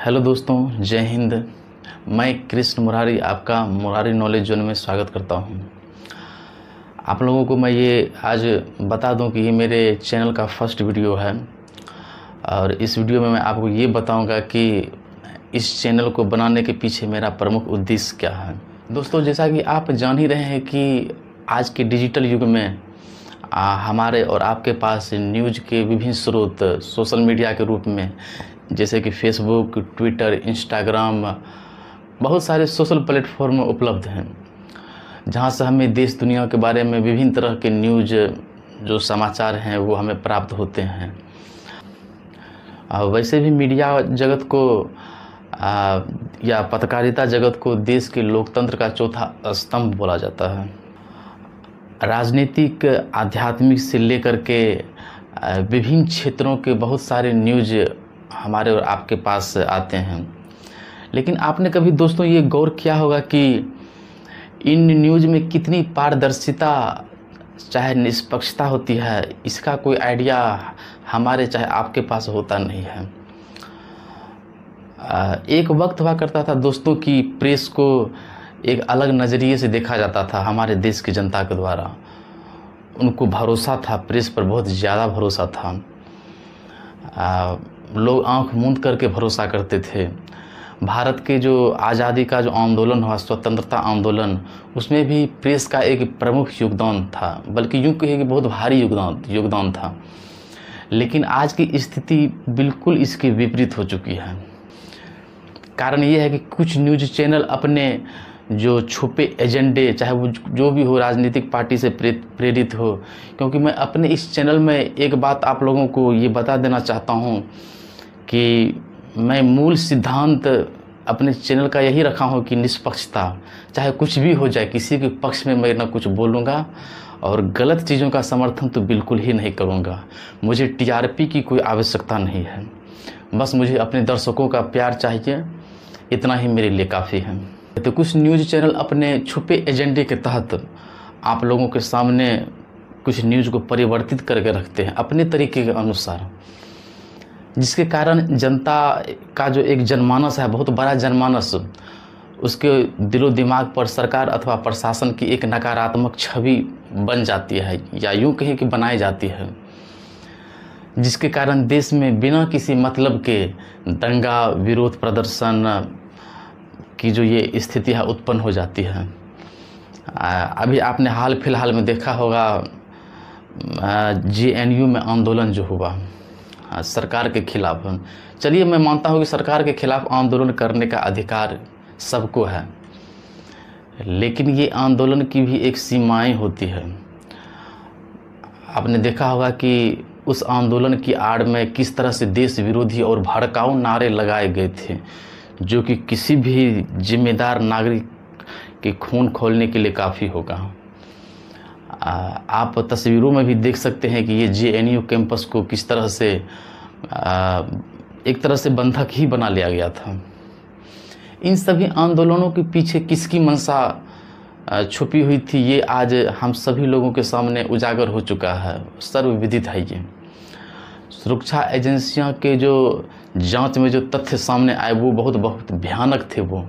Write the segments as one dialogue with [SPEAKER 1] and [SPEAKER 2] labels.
[SPEAKER 1] Hello दोस्तों, जय हिंद। मैं कृष्ण मुरारी आपका मुरारी नॉलेज जोन में स्वागत करता हूं। आप लोगों को मैं ये आज बता दूं कि ये मेरे चैनल का फर्स्ट वीडियो है और इस वीडियो में मैं आपको ये बताऊंगा कि इस चैनल को बनाने के पीछे मेरा प्रमुख उद्देश्य क्या है। दोस्तों, जैसा कि आप जान ही रहे हैं कि आज के डिजिटल युग में हमारे और आपके पास न्यूज़ के विभिन्न स्रोत सोशल मीडिया के रूप में जैसे कि फेसबुक, ट्विटर, इंस्टाग्राम, बहुत सारे सोशल प्लेटफॉर्म उपलब्ध हैं जहां से हमें देश दुनिया के बारे में विभिन्न तरह के न्यूज़ जो समाचार हैं वो हमें प्राप्त होते हैं। वैसे भी मीडिया जगत को या पत्रकारिता जगत को देश के लोकतंत्र का चौथा स्तंभ बोला जाता है। राजनीतिक, आध्यात्मिक से लेकर के विभिन्न क्षेत्रों के बहुत सारे न्यूज़ हमारे और आपके पास आते हैं। लेकिन आपने कभी दोस्तों ये गौर किया होगा कि इन न्यूज़ में कितनी पारदर्शिता चाहे निष्पक्षता होती है, इसका कोई आइडिया हमारे चाहे आपके पास होता नहीं है। एक वक्त हुआ करता था दोस्तों कि प्रेस को एक अलग नज़रिए से देखा जाता था हमारे देश की जनता के द्वारा। उनको भरोसा था, प्रेस पर बहुत ज़्यादा भरोसा था। लोग आंख मूंद करके भरोसा करते थे। भारत के जो आज़ादी का जो आंदोलन हुआ, स्वतंत्रता आंदोलन, उसमें भी प्रेस का एक प्रमुख योगदान था, बल्कि यूँ कहिए कि बहुत भारी योगदान था। लेकिन आज की स्थिति बिल्कुल इसके विपरीत हो चुकी है। कारण ये है कि कुछ न्यूज़ चैनल अपने जो छुपे एजेंडे, चाहे वो जो भी हो, राजनीतिक पार्टी से प्रेरित हो। क्योंकि मैं अपने इस चैनल में एक बात आप लोगों को ये बता देना चाहता हूँ कि मैं मूल सिद्धांत अपने चैनल का यही रखा हूँ कि निष्पक्षता, चाहे कुछ भी हो जाए, किसी के पक्ष में मैं ना कुछ बोलूँगा और गलत चीज़ों का समर्थन तो बिल्कुल ही नहीं करूँगा। मुझे टीआरपी की कोई आवश्यकता नहीं है, बस मुझे अपने दर्शकों का प्यार चाहिए, इतना ही मेरे लिए काफ़ी है। तो कुछ न्यूज़ चैनल अपने छुपे एजेंडे के तहत आप लोगों के सामने कुछ न्यूज़ को परिवर्तित करके रखते हैं अपने तरीके के अनुसार, जिसके कारण जनता का जो एक जनमानस है, बहुत बड़ा जनमानस, उसके दिलो दिमाग पर सरकार अथवा प्रशासन की एक नकारात्मक छवि बन जाती है, या यूँ कहें कि बनाई जाती है, जिसके कारण देश में बिना किसी मतलब के दंगा, विरोध प्रदर्शन की जो ये स्थिति है उत्पन्न हो जाती है। अभी आपने हाल फिलहाल में देखा होगा JNU में आंदोलन जो हुआ सरकार के खिलाफ। चलिए, मैं मानता हूँ कि सरकार के खिलाफ आंदोलन करने का अधिकार सबको है, लेकिन ये आंदोलन की भी एक सीमाएं होती है। आपने देखा होगा कि उस आंदोलन की आड़ में किस तरह से देश विरोधी और भड़काऊ नारे लगाए गए थे, जो कि किसी भी जिम्मेदार नागरिक के खून खोलने के लिए काफ़ी होगा। आप तस्वीरों में भी देख सकते हैं कि ये JNU कैंपस को किस तरह से एक तरह से बंधक ही बना लिया गया था। इन सभी आंदोलनों के पीछे किसकी मंशा छुपी हुई थी, ये आज हम सभी लोगों के सामने उजागर हो चुका है, सर्वविदित है। ये सुरक्षा एजेंसियां के जो जांच में जो तथ्य सामने आए वो बहुत भयानक थे, वो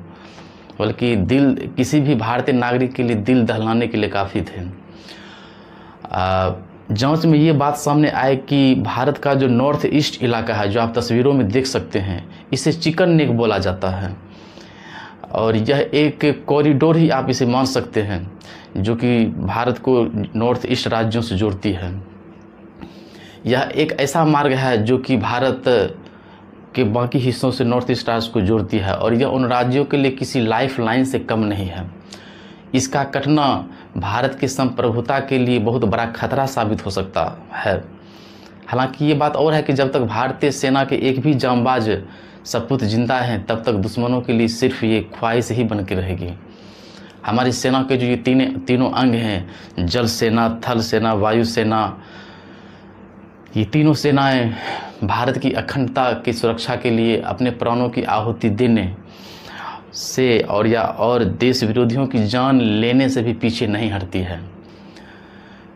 [SPEAKER 1] बल्कि किसी भी भारतीय नागरिक के लिए दिल दहलाने के लिए काफ़ी थे। जांच में ये बात सामने आए कि भारत का जो नॉर्थ ईस्ट इलाका है, जो आप तस्वीरों में देख सकते हैं, इसे चिकन नेक बोला जाता है और यह एक कॉरिडोर ही आप इसे मान सकते हैं, जो कि भारत को नॉर्थ ईस्ट राज्यों से जोड़ती है। यह एक ऐसा मार्ग है जो कि भारत के बाकी हिस्सों से नॉर्थ ईस्ट राज्य को जोड़ती है और यह उन राज्यों के लिए किसी लाइफ लाइन से कम नहीं है। इसका कटना भारत की संप्रभुता के लिए बहुत बड़ा खतरा साबित हो सकता है। हालांकि ये बात और है कि जब तक भारतीय सेना के एक भी जांबाज सपूत जिंदा हैं, तब तक दुश्मनों के लिए सिर्फ ये ख्वाहिश ही बन के रहेगी। हमारी सेना के जो ये तीनों अंग हैं, जल सेना, थल सेना, वायु सेना, ये तीनों सेनाएं भारत की अखंडता की सुरक्षा के लिए अपने प्राणों की आहुति देने से और देश विरोधियों की जान लेने से भी पीछे नहीं हटती है।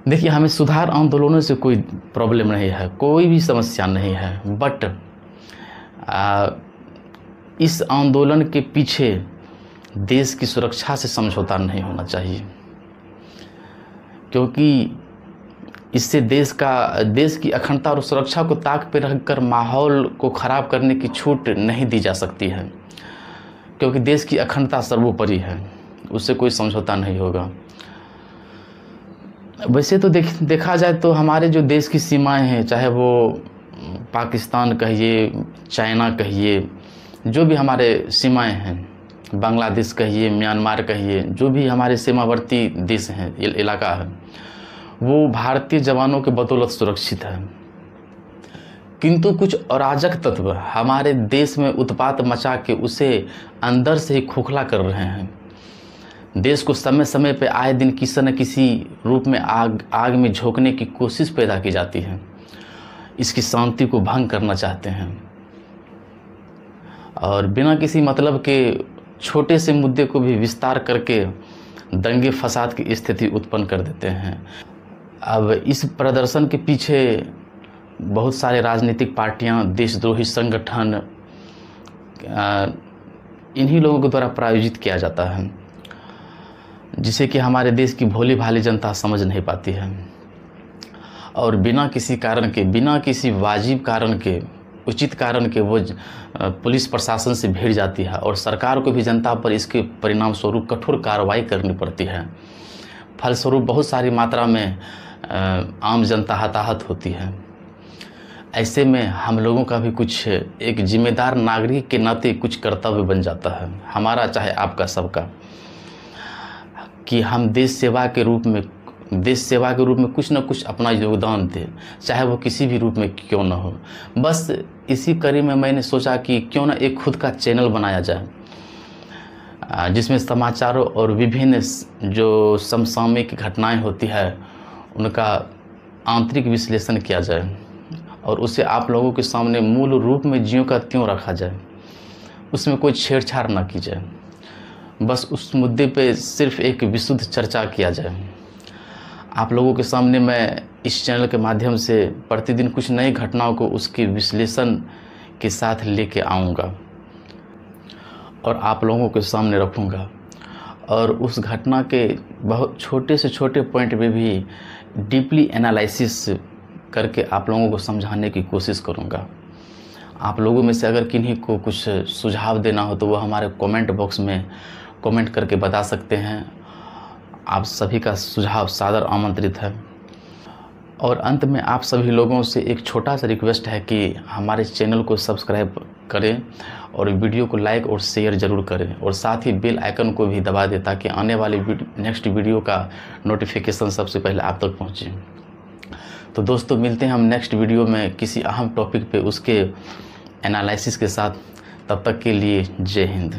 [SPEAKER 1] देखिए, हमें सुधार आंदोलनों से कोई प्रॉब्लम नहीं है, कोई भी समस्या नहीं है, बट इस आंदोलन के पीछे देश की सुरक्षा से समझौता नहीं होना चाहिए, क्योंकि इससे देश की अखंडता और सुरक्षा को ताक पे रखकर माहौल को ख़राब करने की छूट नहीं दी जा सकती है, क्योंकि देश की अखंडता सर्वोपरि है, उससे कोई समझौता नहीं होगा। वैसे तो देखा जाए तो हमारे जो देश की सीमाएं हैं, चाहे वो पाकिस्तान कहिए, चाइना कहिए, जो भी हमारे सीमाएं हैं, बांग्लादेश कहिए, म्यांमार कहिए, जो भी हमारे सीमावर्ती देश हैं, इलाका है, वो भारतीय जवानों के बदौलत सुरक्षित है। किंतु कुछ अराजक तत्व हमारे देश में उत्पात मचा के उसे अंदर से ही खोखला कर रहे हैं। देश को समय समय पर आए दिन किसी न किसी रूप में आग में झोंकने की कोशिश पैदा की जाती है। इसकी शांति को भंग करना चाहते हैं और बिना किसी मतलब के छोटे से मुद्दे को भी विस्तार करके दंगे फसाद की स्थिति उत्पन्न कर देते हैं। अब इस प्रदर्शन के पीछे बहुत सारे राजनीतिक पार्टियां, देशद्रोही संगठन, इन्हीं लोगों के द्वारा प्रायोजित किया जाता है, जिसे कि हमारे देश की भोली भाली जनता समझ नहीं पाती है और बिना किसी कारण के, बिना किसी वाजिब कारण के, उचित कारण के वो पुलिस प्रशासन से भिड़ जाती है और सरकार को भी जनता पर इसके परिणाम स्वरूप कठोर कार्रवाई करनी पड़ती है। फलस्वरूप बहुत सारी मात्रा में आम जनता हताहत होती है। ऐसे में हम लोगों का भी कुछ एक जिम्मेदार नागरिक के नाते कुछ कर्तव्य बन जाता है, हमारा चाहे आपका, सबका, कि हम देश सेवा के रूप में कुछ न कुछ अपना योगदान दें, चाहे वो किसी भी रूप में क्यों न हो। बस इसी कड़ी में मैंने सोचा कि क्यों ना एक खुद का चैनल बनाया जाए, जिसमें समाचारों और विभिन्न जो समसामयिक घटनाएं होती है उनका आंतरिक विश्लेषण किया जाए और उसे आप लोगों के सामने मूल रूप में ज्यों का त्यों रखा जाए, उसमें कोई छेड़छाड़ ना की जाए, बस उस मुद्दे पे सिर्फ एक विशुद्ध चर्चा किया जाए। आप लोगों के सामने मैं इस चैनल के माध्यम से प्रतिदिन कुछ नई घटनाओं को उसके विश्लेषण के साथ लेके आऊँगा और आप लोगों के सामने रखूँगा और उस घटना के बहुत छोटे से छोटे पॉइंट में भी डीपली एनालिसिस करके आप लोगों को समझाने की कोशिश करूँगा। आप लोगों में से अगर किन्हीं को कुछ सुझाव देना हो तो वो हमारे कमेंट बॉक्स में कमेंट करके बता सकते हैं। आप सभी का सुझाव सादर आमंत्रित है। और अंत में आप सभी लोगों से एक छोटा सा रिक्वेस्ट है कि हमारे चैनल को सब्सक्राइब करें और वीडियो को लाइक और शेयर ज़रूर करें और साथ ही बेल आइकन को भी दबा दें ताकि आने वाले नेक्स्ट वीडियो का नोटिफिकेशन सबसे पहले आप तक पहुंचे। तो दोस्तों, मिलते हैं हम नेक्स्ट वीडियो में किसी अहम टॉपिक पे उसके एनालिसिस के साथ। तब तक के लिए जय हिंद।